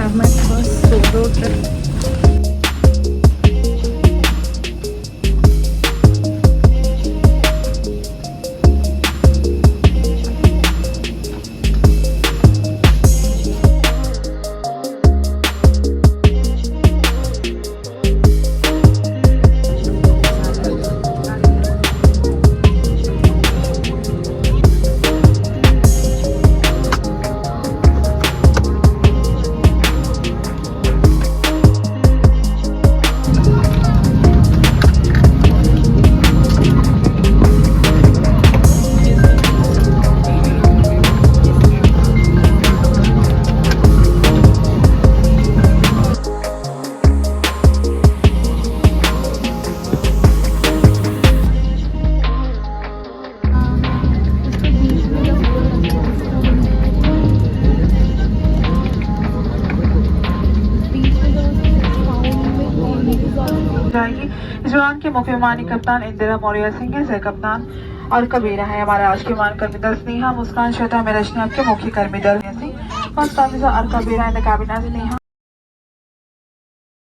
Ahmed bus solo trip. जाएगी। इस विमान के मुख्य विमानी कप्तान इंदिरा मौर्य सिंह है, सह कप्तान और कबीरा है हमारा आज के विमान कर्मी दल स्नेहा मुस्कान श्वेता में रजनी आपके मुख्य कर्मी दल सिंह और Kabira in the cabin as Sneha.